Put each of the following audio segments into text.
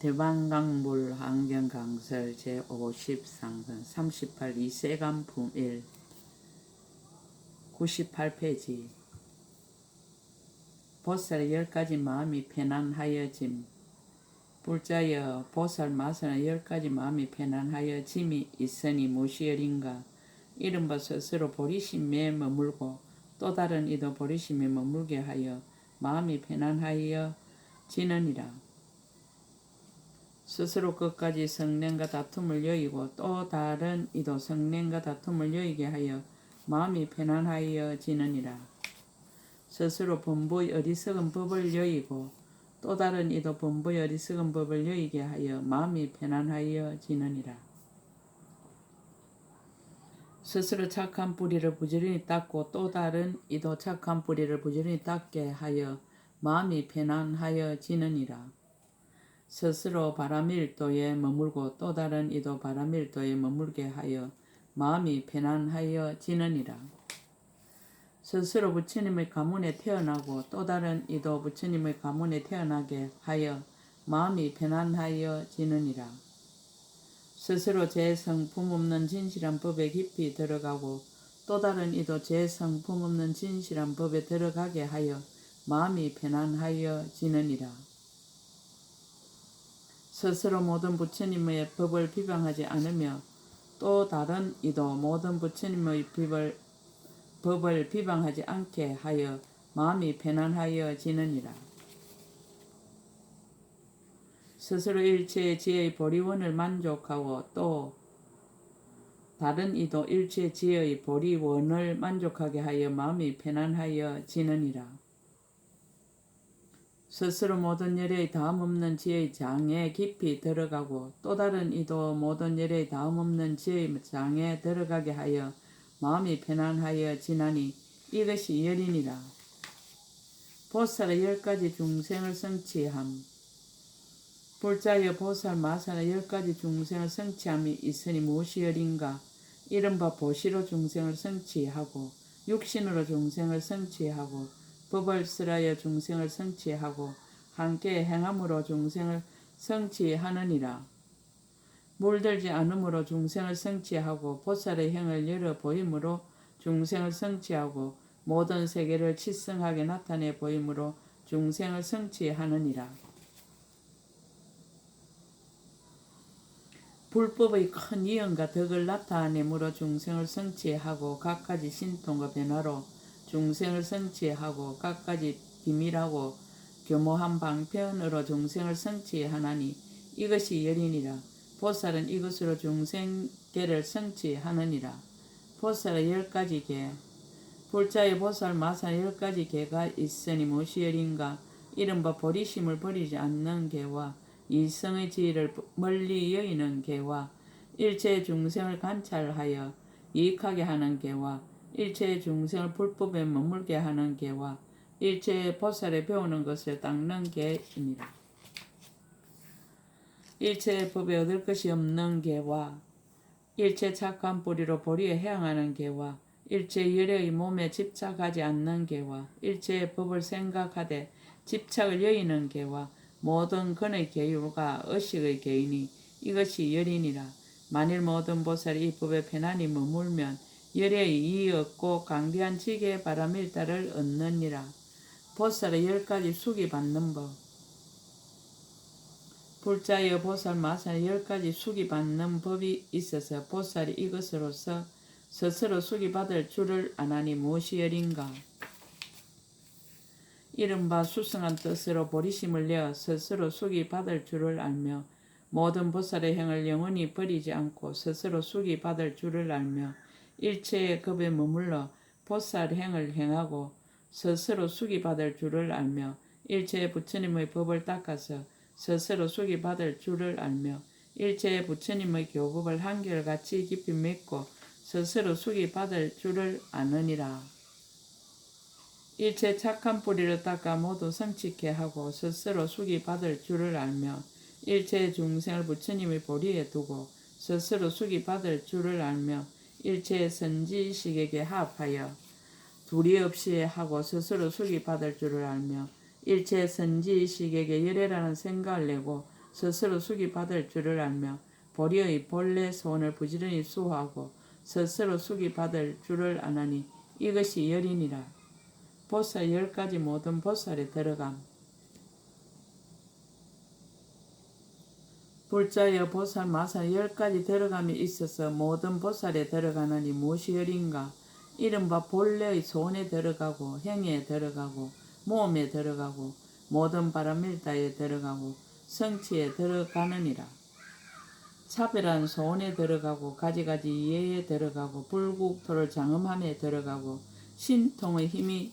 대방강물 환경강설 제53권 38 이세간품 1 98페이지 보살 10가지 마음이 편안하여짐. 불자여 보살 마사나 10가지 마음이 편안하여짐이 있으니 무엇이여린가. 이른바 스스로 보리심에 머물고 또 다른 이도 보리심에 머물게 하여 마음이 편안하여지느니라. 스스로 끝까지 성냄과 다툼을 여의고 또 다른 이도 성냄과 다툼을 여의게 하여 마음이 편안하여지느니라. 스스로 범부의 어리석은 법을 여의고 또 다른 이도 범부의 어리석은 법을 여의게 하여 마음이 편안하여지느니라. 스스로 착한 뿌리를 부지런히 닦고 또 다른 이도 착한 뿌리를 부지런히 닦게 하여 마음이 편안하여지느니라. 스스로 바라밀도에 머물고 또 다른 이도 바라밀도에 머물게 하여 마음이 편안하여지느니라. 스스로 부처님의 가문에 태어나고 또 다른 이도 부처님의 가문에 태어나게 하여 마음이 편안하여지느니라. 스스로 제 성품 없는 진실한 법에 깊이 들어가고 또 다른 이도 제 성품 없는 진실한 법에 들어가게 하여 마음이 편안하여지느니라. 스스로 모든 부처님의 법을 비방하지 않으며 또 다른 이도 모든 부처님의 법을 비방하지 않게 하여 마음이 편안하여지느니라. 스스로 일체의 지혜의 보리원을 만족하고 또 다른 이도 일체의 지혜의 보리원을 만족하게 하여 마음이 편안하여지느니라. 스스로 모든 열의 다음 없는 지혜의 장에 깊이 들어가고 또 다른 이도 모든 열의 다음 없는 지혜의 장에 들어가게 하여 마음이 편안하여지나니 이것이 열이니라. 보살의 10가지 중생을 성취함. 불자여 보살 마사의 10가지 중생을 성취함이 있으니 무엇이 열인가. 이른바 보시로 중생을 성취하고 육신으로 중생을 성취하고 법을 쓰라여 중생을 성취하고 함께 행함으로 중생을 성취하느니라. 물들지 않음으로 중생을 성취하고 보살의 행을 열어 보임으로 중생을 성취하고 모든 세계를 치성하게 나타내 보임으로 중생을 성취하느니라. 불법의 큰 이연과 덕을 나타내므로 중생을 성취하고 각가지 신통과 변화로 중생을 성취하고 각가지 비밀하고 교모한 방편으로 중생을 성취하나니 이것이 열이니라. 보살은 이것으로 중생계를 성취하느니라. 보살의 10가지 계. 불자의 보살 마사의 10가지 계가 있으니 무엇이 열인가. 이른바 보리심을 버리지 않는 계와 이성의 지혜를 멀리 여의는 계와 일체의 중생을 관찰하여 이익하게 하는 계와 일체의 중생을 불법에 머물게 하는 계와 일체의 보살에 배우는 것을 닦는 계이니라. 일체의 법에 얻을 것이 없는 계와 일체 착한 뿌리로 보리에 해양하는 계와 일체의 열의 몸에 집착하지 않는 계와 일체의 법을 생각하되 집착을 여의는 계와 모든 근의 계율과 의식의 계이니 이것이 열이니라. 만일 모든 보살이 이 법에 편안히 머물면 열의 이의 얻고 강대한 지계의 바람일다를 얻느니라. 보살의 10가지 숙이 받는 법. 불자여 보살 마사의 10가지 숙이 받는 법이 있어서 보살이 이것으로서 스스로 숙이 받을 줄을 아나니 무엇이 열인가. 이른바 수승한 뜻으로 보리심을 내어 스스로 숙이 받을 줄을 알며 모든 보살의 행을 영원히 버리지 않고 스스로 숙이 받을 줄을 알며 일체의 겁에 머물러 보살 행을 행하고 스스로 숙이 받을 줄을 알며 일체의 부처님의 법을 닦아서 스스로 숙이 받을 줄을 알며 일체의 부처님의 교법을 한결같이 깊이 맺고 스스로 숙이 받을 줄을 아느니라. 일체 착한 뿌리를 닦아 모두 성취케 하고 스스로 숙이 받을 줄을 알며 일체의 중생을 부처님의 보리에 두고 스스로 숙이 받을 줄을 알며 일체의 선지식에게 합하여 둘이 없이 하고 스스로 숙이 받을 줄을 알며 일체 선지식에게 열애라는 생각을 내고 스스로 숙이 받을 줄을 알며 보리의 본래 소원을 부지런히 수호하고 스스로 숙이 받을 줄을 아나니 이것이 열이니라. 보살 10가지 모든 보살에 들어감. 불자여 보살 마살 10가지 들어감이 있어서 모든 보살에 들어가나니 무엇이 열인가. 이른바 본래의 소원에 들어가고 행에 들어가고 모험에 들어가고 모든 바람일다에 들어가고 성취에 들어가느니라. 차별한 소원에 들어가고 가지가지 이해에 들어가고 불국토를 장엄함에 들어가고 신통의 힘이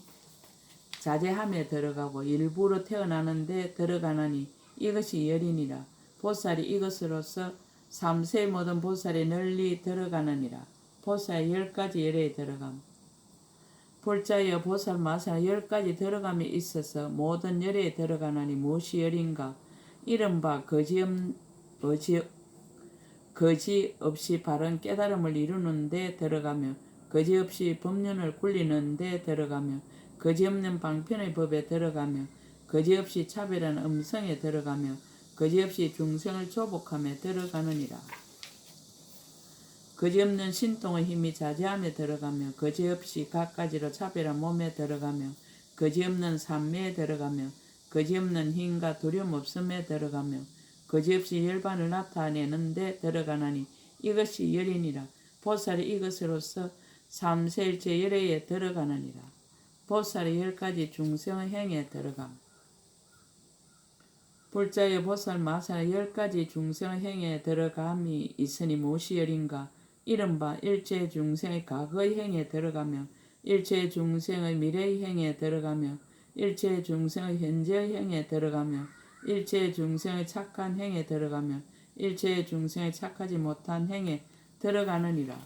자제함에 들어가고 일부러 태어나는데 들어가나니 이것이 열이니라. 보살이 이것으로서 3세 모든 보살이 널리 들어가느니라. 보살 10가지 열에 들어감. 불자여 보살 마살 10가지 들어감이 있어서 모든 열에 들어가나니 무엇이 열인가. 이른바 거지 없이 바른 깨달음을 이루는 데 들어가며 거지 없이 법륜을 굴리는 데 들어가며 거지 없는 방편의 법에 들어가며 거지 없이 차별한 음성에 들어가며 거지 없이 중생을 조복함에 들어가느니라. 거지 없는 신통의 힘이 자제함에 들어가며 거지 없이 갖가지로 차별한 몸에 들어가며 거지 없는 삼매에 들어가며 거지 없는 힘과 두려움 없음에 들어가며 거지 없이 열반을 나타내는 데 들어가나니 이것이 열이니라. 보살이 이것으로서 3세일체 열애에 들어가느니라. 보살이 10가지 중생의 행에 들어감. 불자의 보살 마살 10가지 중생의 행에 들어감이 있으니 무엇이 열인가. 이른바 일체 중생의 과거의 행에 들어가며 일체 중생의 미래의 행에 들어가며 일체 중생의 현재의 행에 들어가며 일체 중생의 착한 행에 들어가며 일체 중생의 착하지 못한 행에 들어가느니라.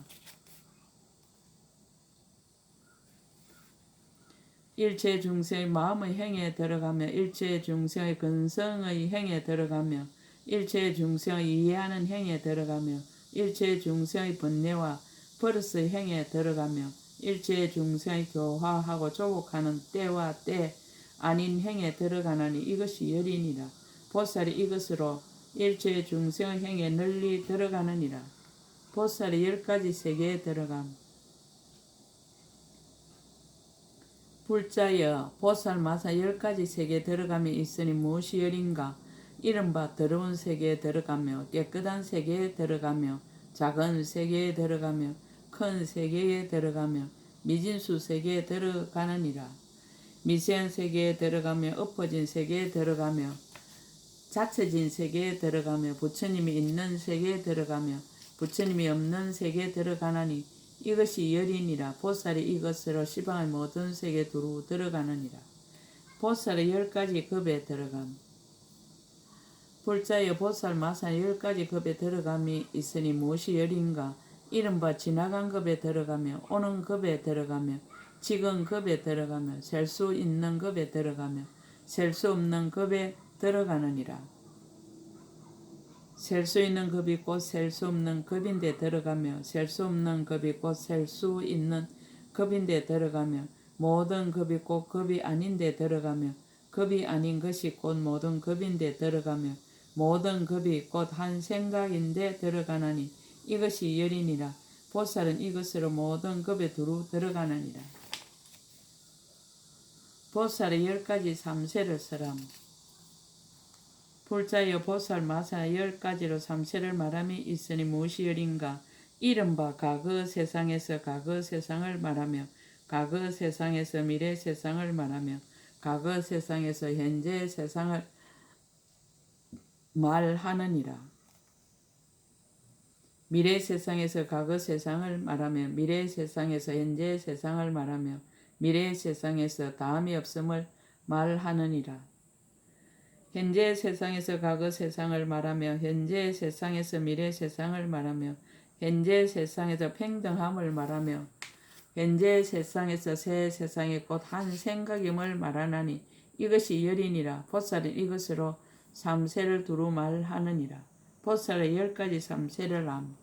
일체 중생의 마음의 행에 들어가며 일체 중생의 근성의 행에 들어가며 일체 중생의 이해하는 행에 들어가며 일체 중생의 번뇌와 버릇의 행에 들어가며 일체 중생의 교화하고 조복하는 때와 때 아닌 행에 들어가나니 이것이 열이니라. 보살이 이것으로 일체 중생의 행에 널리 들어가느니라. 보살이 10가지 세계에 들어감. 불자여 보살 마사 10가지 세계에 들어감이 있으니 무엇이 열인가. 이른바 더러운 세계에 들어가며 깨끗한 세계에 들어가며 작은 세계에 들어가며 큰 세계에 들어가며 미진수 세계에 들어가느니라. 미세한 세계에 들어가며 엎어진 세계에 들어가며 자처진 세계에 들어가며 부처님이 있는 세계에 들어가며 부처님이 없는 세계에 들어가나니 이것이 열이니라. 보살이 이것으로 시방의 모든 세계에 두루 들어가느니라. 보살의 10가지 급에 들어감. 불자여 보살 마살 10가지 급에 들어감이 있으니 무엇이 열인가. 이른바 지나간 급에 들어가며 오는 급에 들어가며 지금 급에 들어가며 셀 수 있는 급에 들어가며 셀 수 없는 급에 들어가느니라. 셀 수 있는 급이 곧 셀 수 없는 급인데 들어가며 셀 수 없는 급이 곧 셀 수 있는 급인데 들어가며 모든 급이 곧 급이 아닌데 들어가며 급이 아닌 것이 곧 모든 급인데 들어가며 모든 급이 곧 한 생각인데 들어가나니 이것이 열이니라. 보살은 이것으로 모든 급에 두루 들어가느니라. 보살의 10가지 3세를 설함. 불자여 보살 마살 10가지로 3세를 말함이 있으니 무엇이 열인가. 이른바 과거 세상에서 과거 세상을 말하며 과거 세상에서 미래 세상을 말하며 과거 세상에서 현재 세상을 말하느니라. 미래 세상에서 과거 세상을 말하며 미래 세상에서 현재 세상을 말하며 미래 세상에서 다음이 없음을 말하느니라. 현재 세상에서 과거 세상을 말하며 현재 세상에서 미래 세상을 말하며 현재 세상에서 평등함을 말하며 현재 세상에서 새 세상의 곧 한 생각임을 말하나니 이것이 열이니라. 보살은 이것으로 3세를 두루 말하느니라. 보살의 10가지 3세를 함.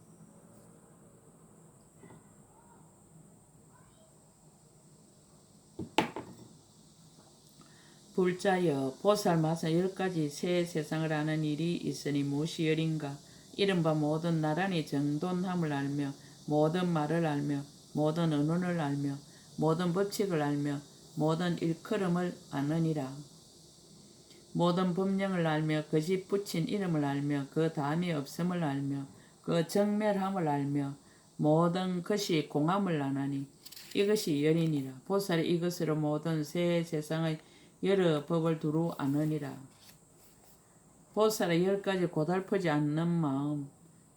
불자여 보살마사 10가지 새 세상을 아는 일이 있으니 무엇이여린가. 이른바 모든 나란히 정돈함을 알며 모든 말을 알며 모든 언어를 알며 모든 법칙을 알며 모든 일컬음을 아느니라. 모든 법령을 알며 거짓 붙인 이름을 알며 그 다음이 없음을 알며 그 정멸함을 알며 모든 것이 공함을 아나니 이것이 열이니라. 보살이 이것으로 모든 새 세상의 여러 법을 두루 아느니라. 보살의 10가지 고달프지 않는 마음.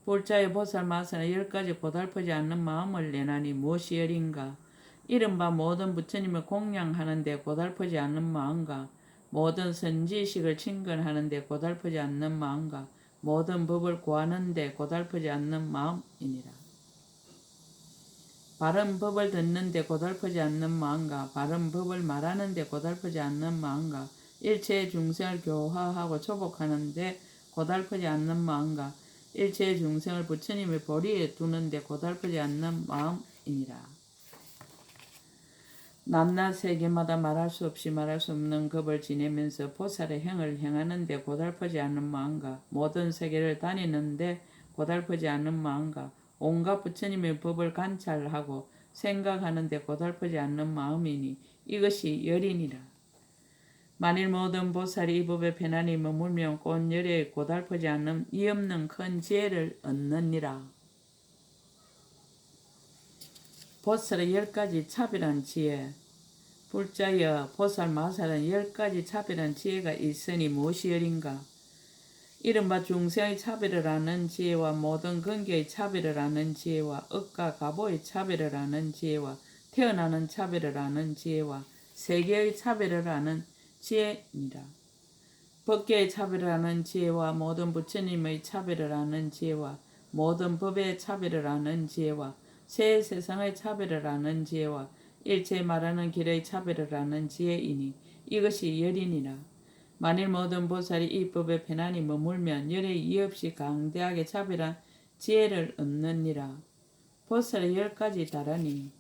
불자의 보살 마사는 10가지 고달프지 않는 마음을 내나니 무엇이 열인가. 이른바 모든 부처님을 공양하는데 고달프지 않는 마음과 모든 선지식을 친근하는데 고달프지 않는 마음과 모든 법을 구하는데 고달프지 않는 마음이니라. 바른 법을 듣는데 고달프지 않는 마음과 바른 법을 말하는데 고달프지 않는 마음과 일체의 중생을 교화하고 초복하는데 고달프지 않는 마음과 일체의 중생을 부처님의 보리에 두는데 고달프지 않는 마음이니라. 남낮 세계마다 말할 수 없이 말할 수 없는 법을 지내면서 보살의 행을 행하는데 고달프지 않는 마음과 모든 세계를 다니는데 고달프지 않는 마음과 온갖 부처님의 법을 관찰하고 생각하는데 고달프지 않는 마음이니 이것이 열이니라. 만일 모든 보살이 이 법에 편안히 머물면 곧 열에 고달프지 않는 이 없는 큰 지혜를 얻느니라. 보살의 10가지 차별한 지혜. 불자여 보살 마살은 10가지 차별한 지혜가 있으니 무엇이 열인가. 이른바 중생의 차별을 아는 지혜와 모든 근교의 차별을 아는 지혜와 억과 가보의 차별을 아는 지혜와 태어나는 차별을 아는 지혜와 세계의 차별을 아는 지혜니라. 법계의 차별을 아는 지혜와 모든 부처님의 차별을 아는 지혜와 모든 법의 차별을 아는 지혜와 새 세상의 차별을 아는 지혜와 일체 말하는 길의 차별을 아는 지혜이니 이것이 열이니라. 만일 모든 보살이 이 법에 편안히 머물면 열에 이없이 강대하게 차별한 지혜를 얻느니라. 보살의 10가지 다라니.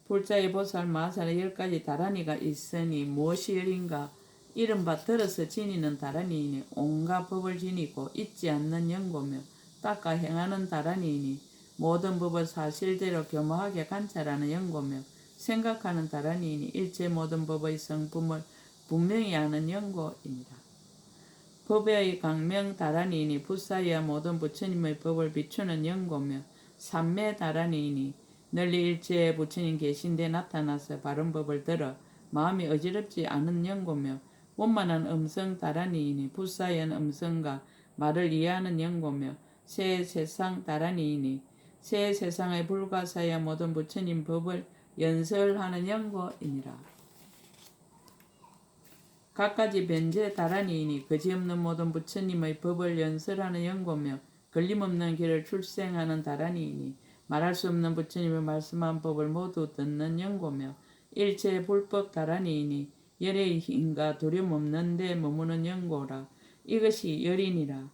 불자의 보살 마살의 10가지 다라니가 있으니 무엇이 열인가. 이른바 들어서 지니는 다라니이니 온갖 법을 지니고 잊지 않는 연고며 닦아 행하는 다라니이니 모든 법을 사실대로 교묘하게 관찰하는 연고며 생각하는 다라니이니 일체 모든 법의 성품을 분명히 아는 연고입니다. 법의 강명 다라니이니 불사이야 모든 부처님의 법을 비추는 연고며 삼매 다라니이니 널리 일체의 부처님 계신데 나타나서 바른 법을 들어 마음이 어지럽지 않은 연고며 원만한 음성 다라니이니 불사이한 음성과 말을 이해하는 연고며 새 세상 다라니이니 새 세상의 불과사이야 모든 부처님 법을 연설하는 연고이니라. 갖가지 변제 다라니이니 거지없는 모든 부처님의 법을 연설하는 연고며 걸림없는 길을 출생하는 다라니이니 말할 수 없는 부처님의 말씀한 법을 모두 듣는 연고며 일체의 불법 다라니이니 열의 힘과 두려움 없는 데 머무는 연고라. 이것이 열이니라.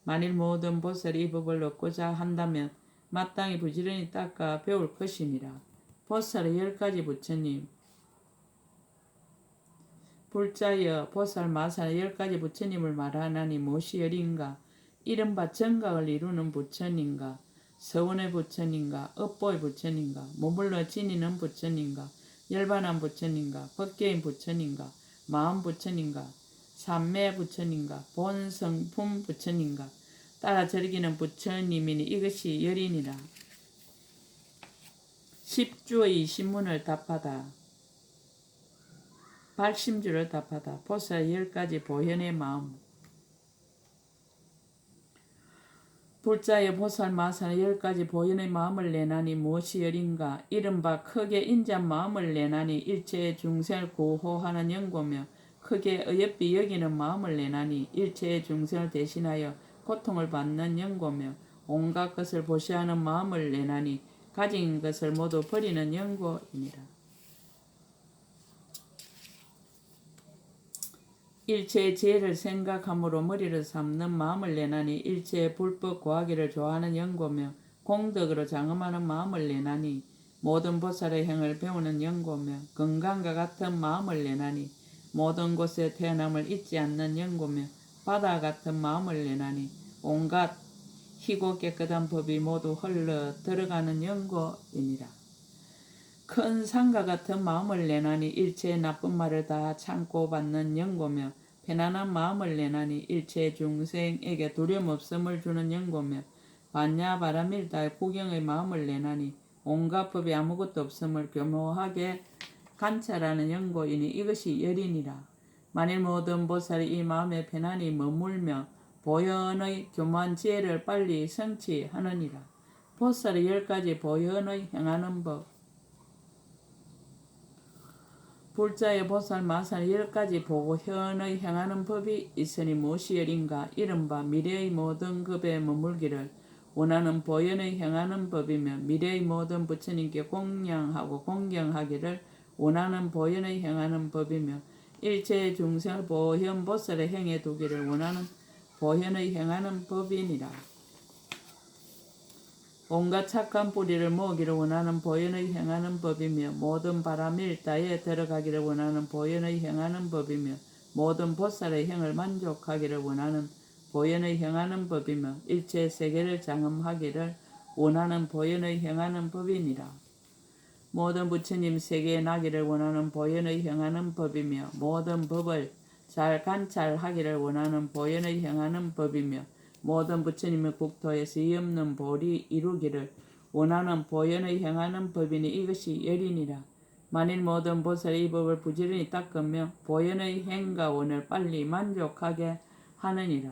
만일 모든 보살이 이 법을 얻고자 한다면 마땅히 부지런히 닦아 배울 것이니라. 보살의 10가지 부처님. 불자여 보살 마살의 10가지 부처님을 말하나니 무엇이 열인가. 이른바 정각을 이루는 부처님과 서원의 부처님과 업보의 부처님과 머물러 지니는 부처님과 열반한 부처님과 법계인 부처님과 마음 부처님과 삼매 부처님과 본성품 부처님과 따라 즐기는 부처님이니 이것이 열이니라. 10주의 신문을 답하다. 발심주를 답하다. 보살 10가지 보현의 마음. 불자의 보살 마살의 10가지 보현의 마음을 내나니 무엇이 열인가. 이른바 크게 인자한 마음을 내나니 일체의 중생을 구호하는 연고며 크게 어여삐 여기는 마음을 내나니 일체의 중생을 대신하여 고통을 받는 연고며 온갖 것을 보시하는 마음을 내나니 가진 것을 모두 버리는 연고이니라. 일체의 지혜를 생각함으로 머리를 삼는 마음을 내나니 일체의 불법 구하기를 좋아하는 연고며 공덕으로 장엄하는 마음을 내나니 모든 보살의 행을 배우는 연고며 건강과 같은 마음을 내나니 모든 곳에 태어남을 잊지 않는 영고며 바다 같은 마음을 내나니 온갖 희고 깨끗한 법이 모두 흘러 들어가는 영고이니라. 큰 산과 같은 마음을 내나니 일체의 나쁜 말을 다 참고 받는 영고며 편안한 마음을 내나니 일체의 중생에게 두려움 없음을 주는 영고며 반야 바라밀다 구경의 마음을 내나니 온갖 법이 아무것도 없음을 교묘하게 관찰하는 영고이니 이것이 열이니라. 만일 모든 보살이 이 마음에 편안히 머물며 보현의 교묘한 지혜를 빨리 성취하느니라. 보살의 10가지 보현의 행하는 법. 불자의 보살 마살 10가지 보현의 행하는 법이 있으니 무엇이 열인가. 이른바 미래의 모든 급에 머물기를 원하는 보현의 행하는 법이며 미래의 모든 부처님께 공양하고 공경하기를 원하는 보현의 행하는 법이며 일체의 중생을 보현 보살의 행해 두기를 원하는 보현의 행하는 법이니라. 온갖 착한 뿌리를 모으기를 원하는 보현의 행하는 법이며 모든 바라밀다에 들어가기를 원하는 보현의 행하는 법이며 모든 보살의 행을 만족하기를 원하는 보현의 행하는 법이며 일체 세계를 장엄하기를 원하는 보현의 행하는 법이니라. 모든 부처님 세계에 나기를 원하는 보현의 행하는 법이며 모든 법을 잘 관찰하기를 원하는 보현의 행하는 법이며 모든 부처님의 국토에서 이없는 보리 이루기를 원하는 보현의 행하는 법이니 이것이 열이니라. 만일 모든 보살이 이 법을 부지런히 닦으며 보현의 행과 원을 빨리 만족하게 하느니라.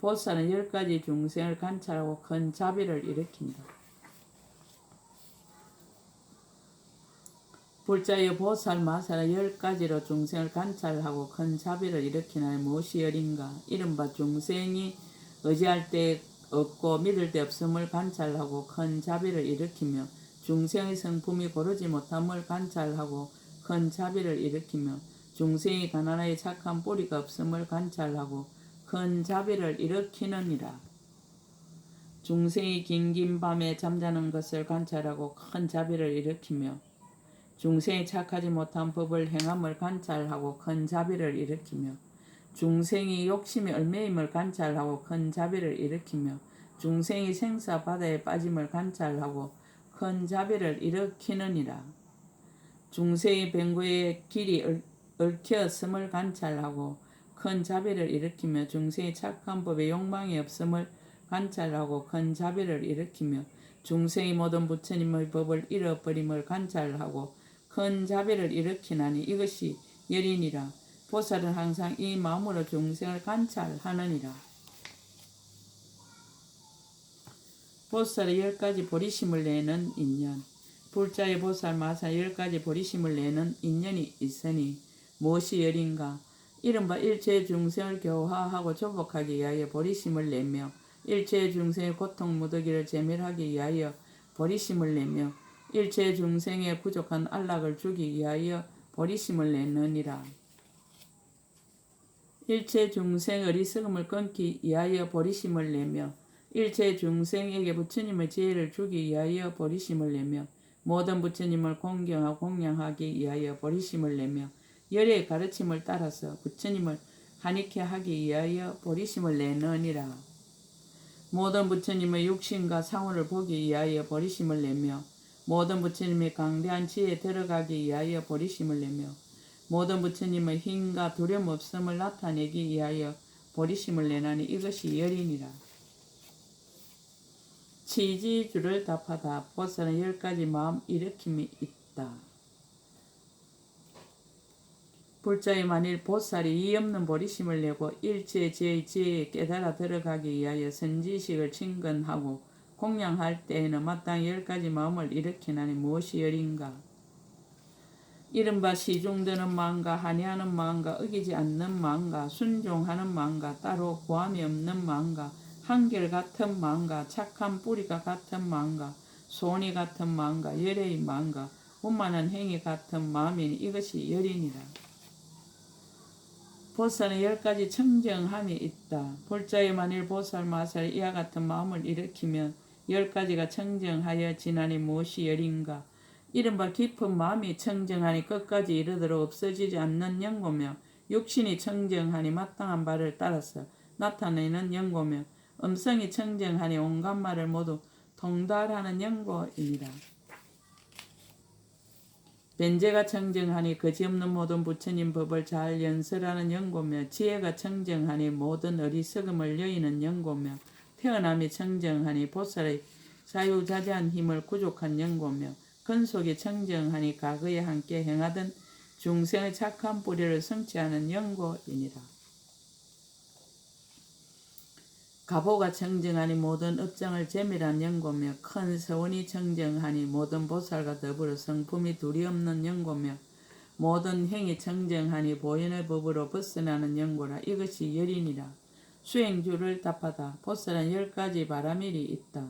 보살은 10가지 중생을 관찰하고 큰 자비를 일으킨다. 불자의 보살 마살은 10가지로 중생을 관찰하고 큰 자비를 일으키나니 무엇이 열인가. 이른바 중생이 의지할 때 없고 믿을 때 없음을 관찰하고 큰 자비를 일으키며 중생의 성품이 고르지 못함을 관찰하고 큰 자비를 일으키며 중생이 가난하여 착한 뿌리가 없음을 관찰하고 큰 자비를 일으키느니라. 중생이 긴긴 밤에 잠자는 것을 관찰하고 큰 자비를 일으키며 중생이 착하지 못한 법을 행함을 관찰하고 큰 자비를 일으키며 중생이 욕심의 얼매임을 관찰하고 큰 자비를 일으키며 중생이 생사 바다에 빠짐을 관찰하고 큰 자비를 일으키느니라. 중생이 병고의 길이 얽혔음을 관찰하고 큰 자비를 일으키며 중생이 착한 법에 욕망이 없음을 관찰하고 큰 자비를 일으키며 중생이 모든 부처님의 법을 잃어버림을 관찰하고 큰 자비를 일으키나니 이것이 열이니라. 보살은 항상 이 마음으로 중생을 관찰하느니라. 보살의 10가지 보리심을 내는 인연. 불자의 보살 마살 10가지 보리심을 내는 인연이 있으니 무엇이 열인가. 이른바 일체의 중생을 교화하고 조복하기 위하여 보리심을 내며 일체의 중생의 고통 무더기를 제멸하기 위하여 보리심을 내며 일체의 중생의 부족한 안락을 주기 위하여 보리심을 내느니라. 일체 중생의 어리석음을 끊기 위하여 보리심을 내며 일체 중생에게 부처님의 지혜를 주기 위하여 보리심을 내며 모든 부처님을 공경하고 공양하기 위하여 보리심을 내며 열의 가르침을 따라서 부처님을 한익해 하기 위하여 보리심을 내느니라. 모든 부처님의 육신과 상호를 보기 위하여 보리심을 내며 모든 부처님의 강대한 지혜에 들어가기 위하여 보리심을 내며 모든 부처님의 힘과 두려움 없음을 나타내기 위하여 보리심을 내나니 이것이 열이니라. 치지주를 답하다. 보살은 10가지 마음 일으킴이 있다. 불자의 만일 보살이 이 없는 보리심을 내고 일체 제의 지혜에 깨달아 들어가기 위하여 선지식을 친근하고 공양할 때에는 마땅히 10가지 마음을 일으키나니 무엇이 열인가. 이른바 시중드는 마음과 한해하는 마음과 어기지 않는 마음과 순종하는 마음과 따로 고함이 없는 마음과 한결같은 마음과 착한 뿌리가 같은 마음과 소원이 같은 마음과 열의 마음과 원만한 행위 같은 마음이니 이것이 열이니라. 보살은 10가지 청정함이 있다. 불자의 만일 보살 마살 이와 같은 마음을 일으키면 10가지가 청정하여 지나니 무엇이 열인가. 이른바 깊은 마음이 청정하니 끝까지 이르도록 없어지지 않는 연고며 육신이 청정하니 마땅한 바를 따라서 나타내는 연고며 음성이 청정하니 온갖 말을 모두 통달하는 연고이니라. 변제가 청정하니 거지없는 모든 부처님 법을 잘 연설하는 연고며 지혜가 청정하니 모든 어리석음을 여의는 연고며 태어남이 청정하니 보살의 자유자재한 힘을 구족한 연고며 근속이 청정하니 과거에 함께 행하던 중생의 착한 뿌리를 성취하는 연고이니라. 가보가 청정하니 모든 업장을 재밀한 연고며 큰 서원이 청정하니 모든 보살과 더불어 성품이 둘이 없는 연고며 모든 행이 청정하니 보현의 법으로 벗어나는 연고라. 이것이 열이니라. 수행주를 답하다. 보살은 10가지 바라밀이 있다.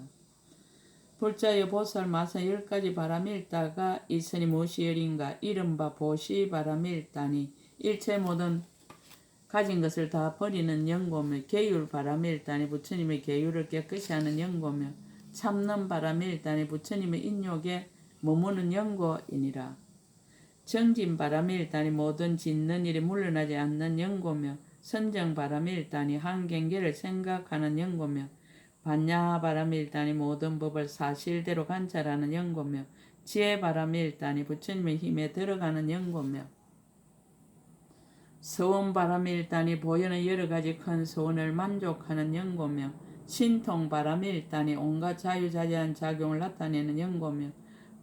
불자여 보살 마사 10가지 바라밀다가 있으니 무엇이 열인가. 이른바 보시 바라밀다니 일체 모든 가진 것을 다 버리는 연고며 계율 바라밀다니 부처님의 계율을 깨끗이 하는 연고며 참는 바라밀다니 부처님의 인욕에 머무는 연고이니라. 정진 바라밀다니 모든 짓는 일이 물러나지 않는 연고며 선정 바라밀다니 한경계를 생각하는 연고며 반야 바라밀다니 모든 법을 사실대로 관찰하는 연고며 지혜 바라밀다니 부처님의 힘에 들어가는 연고며 서원 바라밀다니 보현의 여러가지 큰 소원을 만족하는 연고며 신통 바라밀다니 온갖 자유자재한 작용을 나타내는 연고며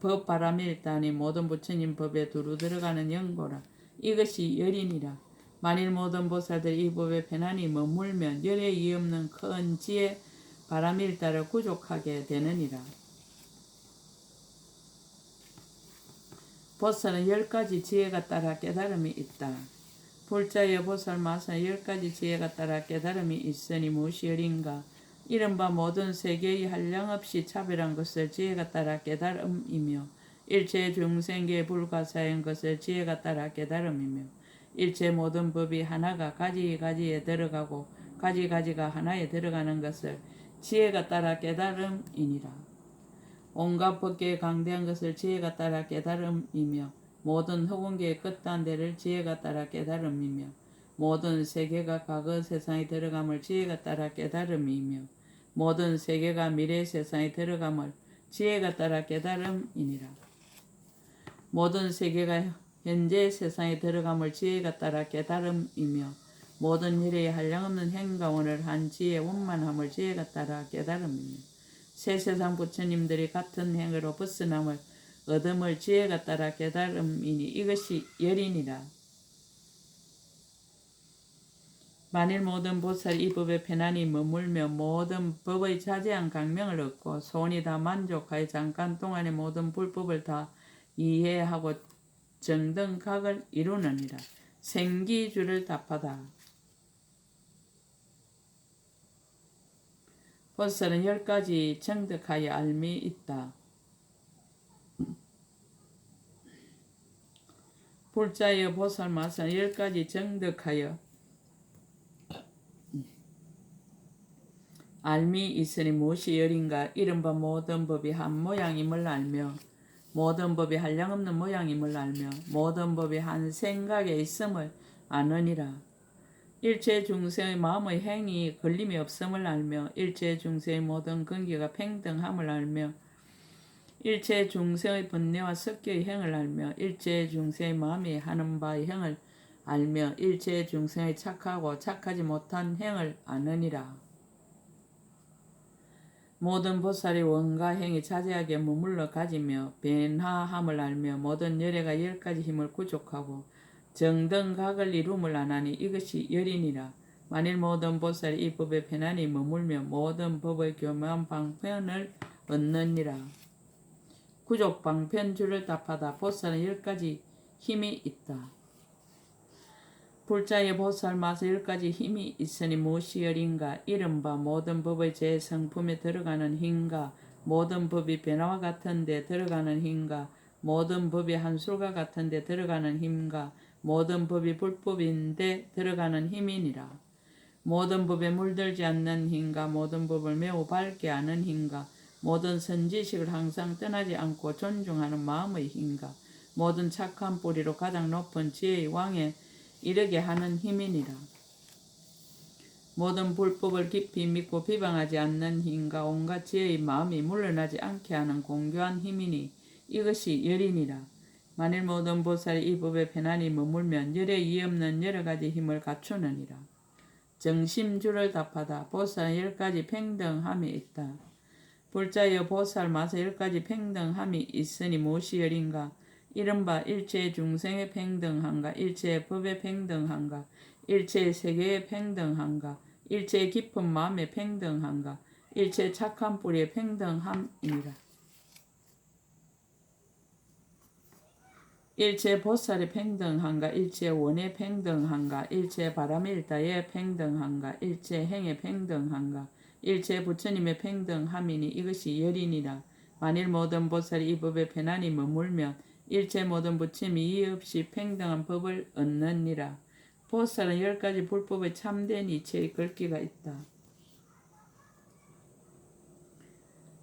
법 바라밀다니 모든 부처님 법에 두루 들어가는 연고라. 이것이 열이니라. 만일 모든 보살들이 이 법에 편안히 머물면 열에 이없는 큰 지혜 바라밀다를 구족하게 되느니라. 보살은 10가지 지혜가 따라 깨달음이 있다. 불자여 보살 마사 10가지 지혜가 따라 깨달음이 있으니 무엇이 열인가. 이른바 모든 세계의 한량없이 차별한 것을 지혜가 따라 깨달음이며 일체 중생계에 불가사한 것을 지혜가 따라 깨달음이며 일체 모든 법이 하나가 가지가지에 들어가고 가지가지가 하나에 들어가는 것을 지혜가 따라 깨달음이니라. 온갖 법계에 강대한 것을 지혜가 따라 깨달음이며 모든 허공계의 끝단 데를 지혜가 따라 깨달음이며 모든 세계가 과거 세상에 들어감을 지혜가 따라 깨달음이며 모든 세계가 미래 세상에 들어감을 지혜가 따라 깨달음이니라. 모든 세계가 현재 세상에 들어감을 지혜가 따라 깨달음이며 모든 일에 한량없는 행가원을 한 지혜 원만함을 지혜가 따라 깨달음이며 새 세상 부처님들이 같은 행으로 벗어남을 얻음을 지혜가 따라 깨달음이니 이것이 열이니라. 만일 모든 보살이 이 법에 편안히 머물며 모든 법의 자제한 강명을 얻고 소원이 다 만족하여 잠깐 동안에 모든 불법을 다 이해하고 정등각을 이루느니라. 생기주를 답하다. 보살은 10가지 정득하여 알미 있다. 불자여 보살 마사 10가지 정득하여 알미 있으니 무엇이 열인가. 이른바 모든 법이 한 모양임을 알며 모든 법이 한량없는 모양임을 알며 모든 법이 한 생각에 있음을 아느니라. 일체 중생의 마음의 행이 걸림이 없음을 알며 일체 중생의 모든 근기가 평등함을 알며 일체 중생의 번뇌와 섞여의 행을 알며 일체 중생의 마음이 하는 바의 행을 알며 일체 중생의 착하고 착하지 못한 행을 아느니라. 모든 보살이 원가 행이 자제하게 머물러 가지며 변화함을 알며 모든 열애가 10가지 힘을 구족하고 정등각을 이룸을 안하니 이것이 열이니라. 만일 모든 보살이 이 법에 편안히 머물며 모든 법의 교묘한 방편을 얻느니라. 구족 방편주를 답하다. 보살은 10가지 힘이 있다. 불자의 보살 마사 10가지 힘이 있으니 무엇이 열인가. 이른바 모든 법의 제 성품에 들어가는 힘과 모든 법이 변화와 같은 데 들어가는 힘과 모든 법이 한술과 같은 데 들어가는 힘과 모든 법이 불법인데 들어가는 힘이니라. 모든 법에 물들지 않는 힘과 모든 법을 매우 밝게 아는 힘과 모든 선지식을 항상 떠나지 않고 존중하는 마음의 힘과 모든 착한 뿌리로 가장 높은 지혜의 왕에 이르게 하는 힘이니라. 모든 불법을 깊이 믿고 비방하지 않는 힘과 온갖 지혜의 마음이 물러나지 않게 하는 공교한 힘이니 이것이 열이니라. 만일 모든 보살이 이 법에 편안히 머물면 열에 이없는 여러 가지 힘을 갖추느니라. 정심주를 답하다. 보살은 10가지 평등함이 있다. 불자여 보살 마서 10가지 평등함이 있으니 무엇이 열인가? 이른바 일체 중생의 평등함과 일체 법의 평등함과 일체 세계의 평등함과 일체 깊은 마음의 평등함과 일체 착한 뿌리의 평등함이니라. 일체 보살의 평등함과 일체 원의 평등함과 일체 바라밀다의 평등함과 일체 행의 평등함과 일체 부처님의 평등함이니 이것이 열이니라. 만일 모든 보살이 이 법에 편안히 머물면 일체 모든 부처님이 이의 없이 평등한 법을 얻느니라. 보살은 10가지 불법의 참된 이치의 글귀가 있다.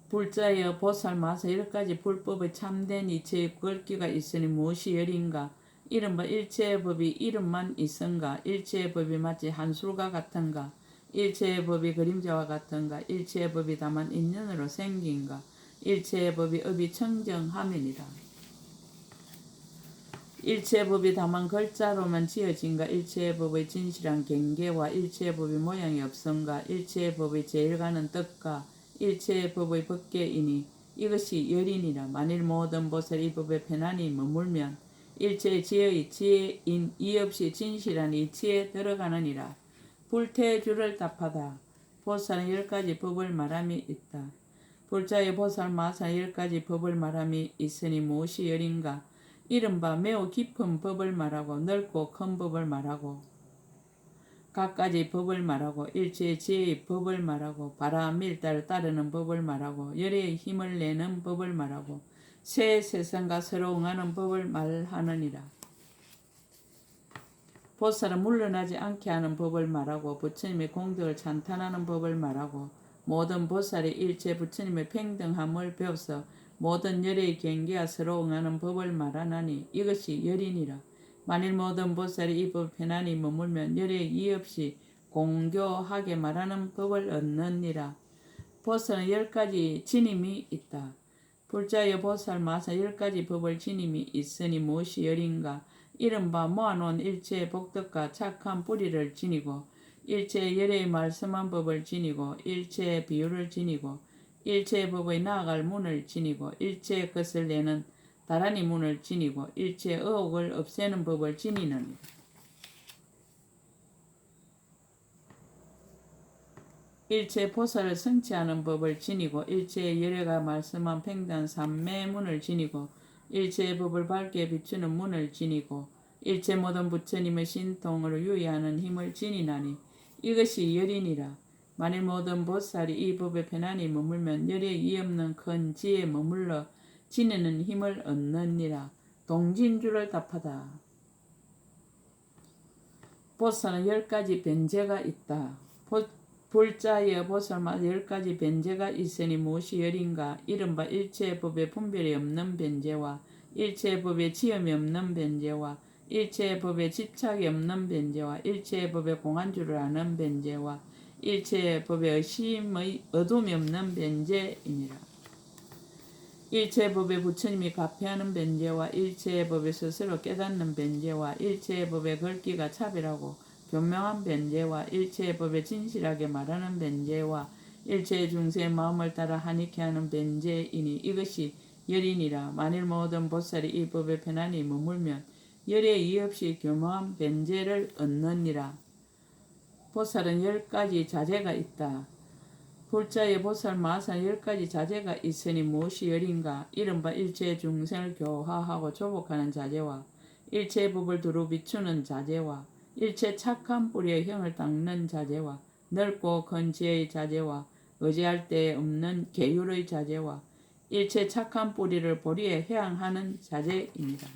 불자여 보살 마서 10가지 불법의 참된 이치의 글귀가 있으니 무엇이 열인가? 이른바 일체의 법이 이름만 있은가? 일체의 법이 마치 한술과 같은가? 일체의 법이 그림자와 같은가? 일체의 법이 다만 인연으로 생긴가? 일체의 법이 업이 청정함이니라. 일체의 법이 다만 글자로만 지어진가? 일체의 법의 진실한 경계와 일체의 법이 모양이 없은가? 일체의 법의 제일 가는 뜻과 일체의 법의 법계이니 이것이 열이니라. 만일 모든 보살이 이 법에 편안히 머물면 일체의 지혜의 지혜인 이 없이 진실한 이치에 들어가느니라. 불태주를 답하다. 보살은 10가지 법을 말함이 있다. 불자의 보살 마사 10가지 법을 말함이 있으니 무엇이 열인가? 이른바 매우 깊은 법을 말하고 넓고 큰 법을 말하고 각가지 법을 말하고 일체의 지혜의 법을 말하고 바라밀다를 따르는 법을 말하고 열의 힘을 내는 법을 말하고 새 세상과 서로 응하는 법을 말하느니라. 보살은 물러나지 않게 하는 법을 말하고 부처님의 공덕을 찬탄하는 법을 말하고 모든 보살이 일체 부처님의 평등함을 배워서 모든 열의 경계와 서로 응하는 법을 말하나니 이것이 열이니라. 만일 모든 보살이 이 법 편안히 머물면 열의 이의 없이 공교하게 말하는 법을 얻느니라. 보살은 10가지 지님이 있다. 불자여 보살 마사 10가지 법을 지님이 있으니 무엇이 열인가? 이른바 모아놓은 일체의 복덕과 착한 뿌리를 지니고 일체의 열의 말씀한 법을 지니고 일체의 비유를 지니고 일체의 법의 나아갈 문을 지니고 일체의 것을 내는 다라니 문을 지니고 일체의 의혹을 없애는 법을 지니는 일체 보살을 성취하는 법을 지니고 일체의 열애가 말씀한 평단 삼매문을 지니고 일체의 법을 밝게 비추는 문을 지니고 일체 모든 부처님의 신통으로 유의하는 힘을 지니나니 이것이 열이니라. 만일 모든 보살이 이 법에 편안히 머물면 열에 이없는 큰 지혜에 머물러 지니는 힘을 얻느니라. 동진주를 답하다. 보살은 10가지 변제가 있다. 불자여 보살마다 10가지 변제가 있으니 무엇이 열인가? 이른바 일체의 법에 분별이 없는 변제와 일체의 법에 지음이 없는 변제와 일체의 법에 집착이 없는 변제와 일체의 법에 공안주를 아는 변제와 일체의 법에 의심의 어둠이 없는 변제이니라. 일체의 법에 부처님이 가패하는 변제와 일체의 법에 스스로 깨닫는 변제와 일체의 법에 글귀가 차별하고 교명한 변제와 일체의 법에 진실하게 말하는 변제와 일체의 중생의 마음을 따라 하니케 하는 변제이니 이것이 열이니라. 만일 모든 보살이 이 법에 편안히 머물면 열에 이의 없이 교명한 변제를 얻느니라. 보살은 10가지 자제가 있다. 불자의 보살 마사 10가지 자제가 있으니 무엇이 열인가? 이른바 일체의 중생을 교화하고 조복하는 자제와 일체의 법을 두루 비추는 자제와 일체 착한 뿌리의 형을 닦는 자제와 넓고 큰 지혜의 자제와 의지할 데 없는 계율의 자제와 일체 착한 뿌리를 보리에 해양하는 자제입니다.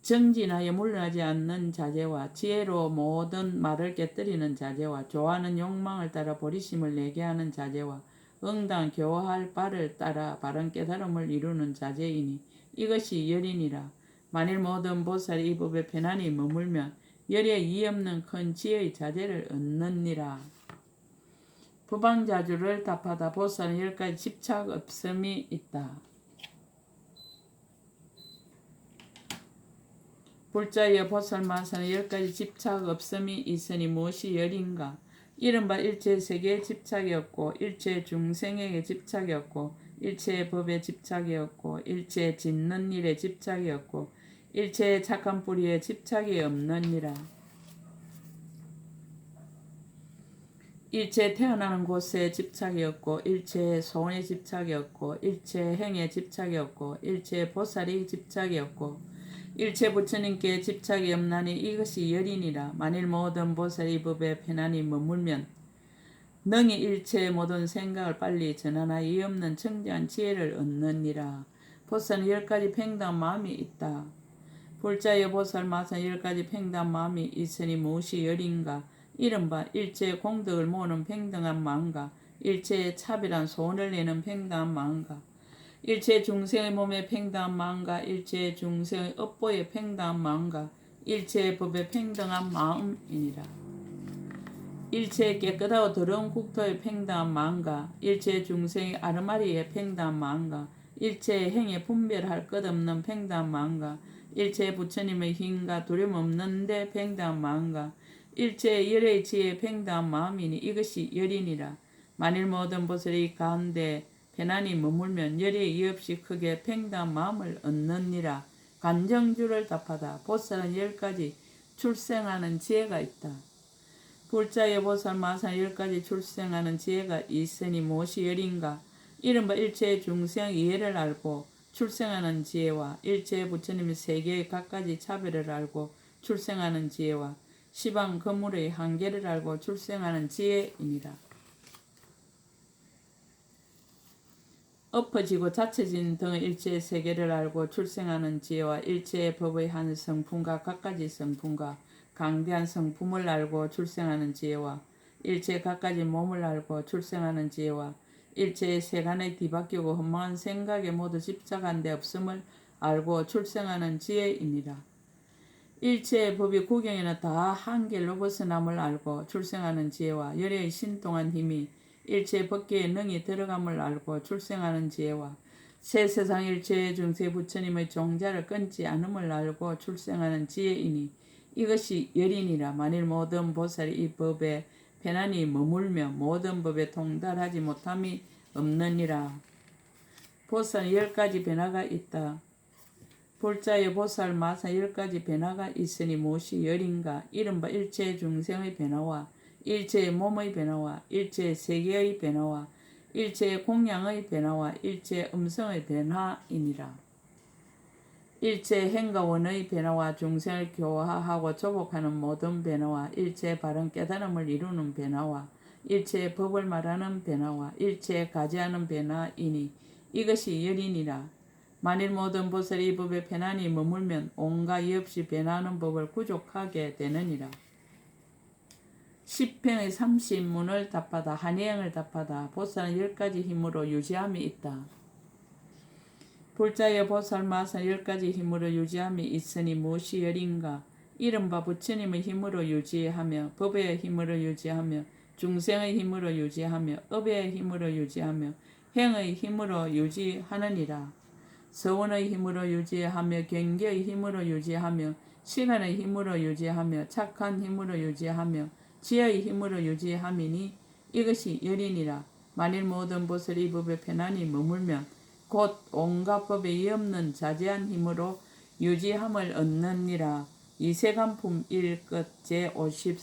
정진하여 물러나지 않는 자제와 지혜로 모든 말을 깨뜨리는 자제와 좋아하는 욕망을 따라 보리심을 내게 하는 자제와 응당 교화할 바를 따라 바른 깨달음을 이루는 자제이니 이것이 열이니라. 만일 모든 보살이 이 법에 편안히 머물면 열에 이없는 큰 지혜의 자제를 얻느니라. 부방자주를 답하다. 보살은 10가지 집착 없음이 있다. 불자여 보살마사는 10가지 집착 없음이 있으니 무엇이 열인가? 이른바 일체 세계에 집착이 없고 일체 중생에게 집착이 없고 일체 법에 집착이 없고 일체 짓는 일에 집착이 없고 일체 착한 뿌리에 집착이 없느니라. 일체 태어나는 곳에 집착이 없고 일체 소원에 집착이 없고 일체 행에 집착이 없고 일체 보살이 집착이 없고 일체 부처님께 집착이 없나니 이것이 열이니라. 만일 모든 보살이 이 법에 편안히 머물면 능히 일체의 모든 생각을 빨리 전환하여 이 없는 청정한 지혜를 얻느니라. 보살은 10가지 평등한 마음이 있다. 불자여 보살마사는 10가지 평등한 마음이 있으니 무엇이 열인가? 이른바 일체의 공덕을 모으는 평등한 마음과 일체의 차별한 소원을 내는 평등한 마음과 일체 중생의 몸의 평등한 마음과 일체 중생의 업보의 평등한 마음과 일체의 법의 평등한 마음이니라. 일체 깨끗하고 더러운 국토의 평등한 마음과 일체 중생의 아르마리의 평등한 마음과 일체 행에 분별할 것 없는 평등한 마음과 일체 부처님의 힘과 두려움 없는데 평등한 마음과 일체 열의 지혜의 평등한 마음이니 이것이 열이니라. 만일 모든 보살이 가운데 편안히 머물면 열에 이없이 크게 평등한 마음을 얻느니라. 간정주를 답하다. 보살은 10가지 출생하는 지혜가 있다. 불자의 보살 마산 10가지 출생하는 지혜가 있으니 무엇이 열인가? 이른바 일체의 중생 이해를 알고 출생하는 지혜와 일체의 부처님의 세계의 각가지 차별을 알고 출생하는 지혜와 시방 거물의 한계를 알고 출생하는 지혜이니라. 엎어지고 자체진 등의 일체의 세계를 알고 출생하는 지혜와 일체의 법의 한 성품과 각가지 성품과 강대한 성품을 알고 출생하는 지혜와 일체 각가지 몸을 알고 출생하는 지혜와 일체의 세간에 뒤바뀌고 험한 생각에 모두 집착한 데 없음을 알고 출생하는 지혜이니라. 일체의 법이 구경에는 다 한결로 벗어남을 알고 출생하는 지혜와 열의 신통한 힘이 일체 법계에 능히 들어감을 알고 출생하는 지혜와 새 세상 일체의 중세 부처님의 종자를 끊지 않음을 알고 출생하는 지혜이니 이것이 열이니라. 만일 모든 보살이 이 법에 편안히 머물며 모든 법에 통달하지 못함이 없느니라. 보살은 10가지 변화가 있다. 불자의 보살 마사 10가지 변화가 있으니 무엇이 열인가? 이른바 일체 중생의 변화와 일체의 몸의 변화와 일체의 세계의 변화와 일체의 공양의 변화와 일체의 음성의 변화이니라. 일체의 행과 원의 변화와 중생을 교화하고 조복하는 모든 변화와 일체의 바른 깨달음을 이루는 변화와 일체의 법을 말하는 변화와 일체의 가지하는 변화이니 이것이 열이니라. 만일 모든 보살이 이 법에 편안히 머물면 온갖 이 없이 변화하는 법을 구족하게 되느니라. 10평의 30문을 답하다. 한예형을 답하다. 보살은 10가지 힘으로 유지함이 있다. 불자의 보살 마산 10가지 힘으로 유지함이 있으니 무엇이 열인가? 이른바 부처님의 힘으로 유지하며 법의 힘으로 유지하며 중생의 힘으로 유지하며 업의 힘으로 유지하며 행의 힘으로 유지하느니라. 서원의 힘으로 유지하며 경계의 힘으로 유지하며 시간의 힘으로 유지하며 착한 힘으로 유지하며 지혜의 힘으로 유지함이니 이것이 열이니라. 만일 모든 보살이 이 법에 편안히 머물면 곧 온갖 법에 이없는 자제한 힘으로 유지함을 얻느니라. 이세간품 1끝 제50